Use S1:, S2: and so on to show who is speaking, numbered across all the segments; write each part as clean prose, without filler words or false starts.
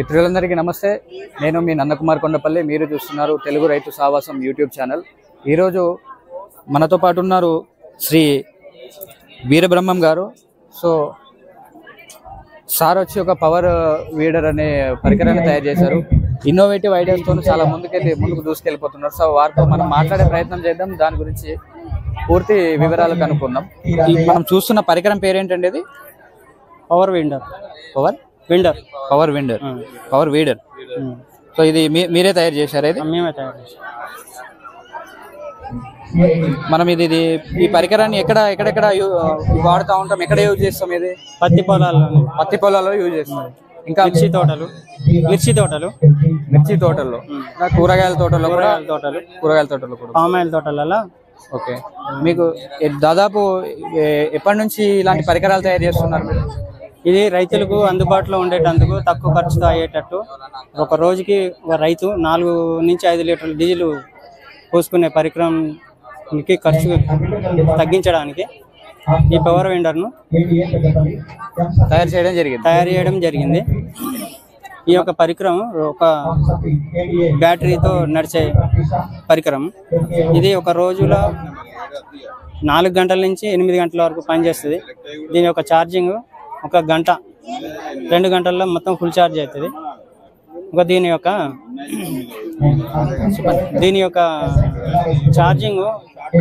S1: మిత్రులందరికీ నమస్తే. నేను మీ నందకుమార్ కొండపల్లి. మీరు చూస్తున్నారు తెలుగు రైతు సావాసం యూట్యూబ్ ఛానల్. ఈరోజు మనతో పాటు ఉన్నారు శ్రీ వీరబ్రహ్మం గారు. సో సార్ వచ్చి ఒక పవర్ వీడర్ అనే పరికరాన్ని తయారు చేశారు. ఇన్నోవేటివ్ ఐడియాస్తో చాలా ముందుకు దూసుకెళ్ళిపోతున్నారు. సో వారితో మనం మాట్లాడే ప్రయత్నం చేద్దాం. దాని గురించి పూర్తి వివరాలు కనుక్కుందాం. మనం చూస్తున్న పరికరం పేరేంటండి? అది
S2: power winder.
S1: Power weeder. So ఇది మీరే తయారు చేశారు? ఇది
S2: మేమే తయారు చేసాం.
S1: మనం ఈ పరికరాన్ని ఎక్కడెక్కడ వాడుతూ ఉంటాం, ఎక్కడ యూజ్ చేస్తాం? ఇది
S2: పత్తి పొలాల్లో
S1: యూజ్ చేస్తాం. ఇంకా
S2: మిర్చి తోటల్లో,
S1: కూరగాయల తోటల్లో కూడా,
S2: పామాయిల్ తోటలలో.
S1: ఓకే. మీకు దాదాపు ఎప్పటి నుంచి ఇలాంటి పరికరాలు తయారు చేస్తున్నారు మీరు?
S2: ఇది రైతులకు అందుబాటులో ఉండేటందుకు, తక్కువ ఖర్చుతో అయ్యేటట్టు, ఒక రోజుకి రైతు 4 నుంచి 5 లీటర్ల డీజిల్ పోసుకునే పరికరానికి ఖర్చు తగ్గించడానికి ఈ పవర్ విండర్ను
S1: తయారు చేయడం జరిగింది.
S2: ఈ యొక్క పరికరం ఒక బ్యాటరీతో నడిచే పరికరం. ఇది ఒక రోజులో 4 గంటల నుంచి 8 గంటల వరకు పనిచేస్తుంది. దీని యొక్క ఛార్జింగ్ 1 గంట 2 గంటల్లో మొత్తం ఫుల్ ఛార్జ్ అవుతుంది. దీని యొక్క ఛార్జింగ్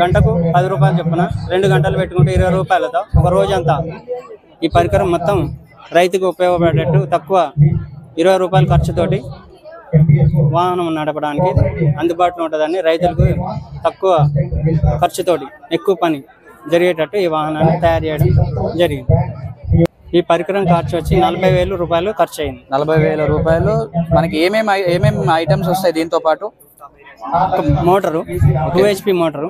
S2: గంటకు 10 రూపాయలు చొప్పున 2 గంటలు పెట్టుకుంటే 20 రూపాయలతో ఒక రోజంతా ఈ పరికరం మొత్తం రైతుకు ఉపయోగపడేటట్టు తక్కువ 20 రూపాయల ఖర్చుతోటి వాహనం నడపడానికి అందుబాటులో ఉంటుందని, రైతులకు తక్కువ ఖర్చుతోటి ఎక్కువ పని జరిగేటట్టు ఈ వాహనాన్ని తయారు చేయడం జరిగింది. ఈ పరికరం ఖర్చు వచ్చి 40,000 రూపాయలు ఖర్చు అయింది.
S1: 40,000 రూపాయలు. మనకి ఏమేమి ఐటమ్స్ వస్తాయి దీంతో పాటు?
S2: Motor 2 HP motor,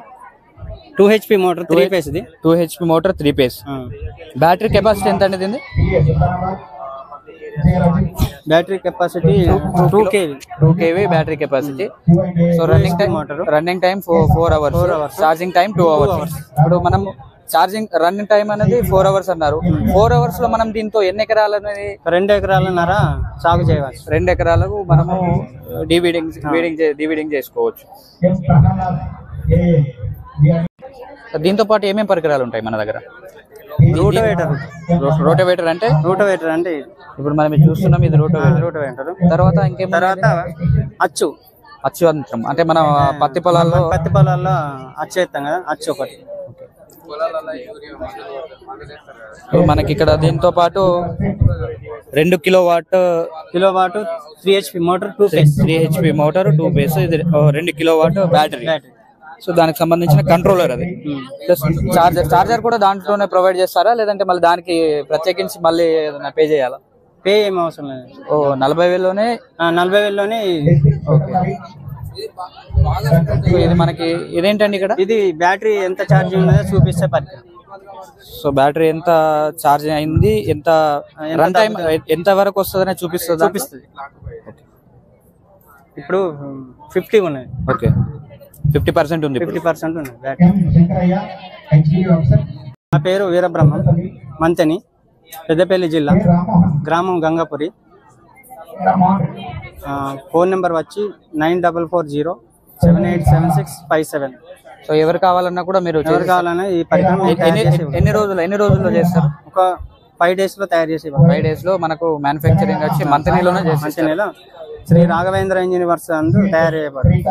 S2: 3 face.
S1: 2 HP motor 3 face. Battery capacity ఎంత అండి దీన్ని?
S2: Battery capacity 2 kV
S1: battery capacity. So running time 4 hours, charging time 2 hours. ఇప్పుడు మనం ఛార్జింగ్ రన్నింగ్ టైం అనేది 4 అవర్స్ అన్నారు. 4 అవర్స్ లో మనం దీంతో ఎన్ని ఎకరాలు అనేది?
S2: 2 ఎకరాలన్నర సాగు చేయవచ్చు.
S1: 2 ఎకరాలకు మనము డివీడింగ్ చేసుకోవచ్చు. దీంతో పాటు ఏమేమి పరికరాలు ఉంటాయి మన దగ్గర? రోటోవేటర్ అంటే ఇప్పుడు మనం చూస్తున్నాం, ఇది రోటోవేటర్. తర్వాత అచ్చు యంత్రం అంటే మన పత్తి పొలాల్లో
S2: అచ్చు వేస్తాం కదా, అచ్చు ఒకటి.
S1: మనకి ఇక్కడ దీంతో పాటు 2 kilowatt
S2: 3 HP motor 2 face.
S1: 3 HP motor 2 face. ఇది 2 కిలోవాట్ బ్యాటరీ. సో దానికి సంబంధించిన కంట్రోలర్ అది. ప్లస్ చార్జర్ కూడా దాంట్లోనే ప్రొవైడ్ చేస్తారా, లేదంటే మళ్ళీ దానికి ప్రత్యేకించి మళ్ళీ ఏదైనా పే చేయాలా?
S2: పే ఏమి అవసరం లేదు.
S1: 40,000లోనే. ఓకే. సో ఇది మనకి ఇదేంటండి ఇక్కడ?
S2: ఇది బ్యాటరీ ఎంత ఛార్జింగ్ ఉన్నదో చూపిస్తే పరికరం.
S1: సో బ్యాటరీ ఎంత ఛార్జ్ అయింది, ఎంత రన్ టైం ఎంత వరకు వస్తుందని చూపిస్తుంది.
S2: ఇప్పుడు 50 ఉన్నది.
S1: ఓకే, 50% ఉంది.
S2: 50% ఉన్నది బ్యాటరీ. నా పేరు వీరబ్రహ్మం, మంతెని, పెద్దపల్లి జిల్లా, గ్రామం గంగాపురి. ఫోన్ నెంబర్ వచ్చి 9440787657.
S1: సో ఎవరు కావాలన్నా కూడా మీరు
S2: ఈ పరికరం
S1: ఎన్ని రోజుల్లో చేస్తారు?
S2: ఒక 5 days లో తయారు చేసి
S1: 5 days లో మనకు మ్యానుఫ్యాక్చరింగ్ వచ్చి మంతనీలోనే చేసి
S2: శ్రీ రాఘవేంద్ర ఇంజనీర్స్ అందు తయారు చేయబడింది.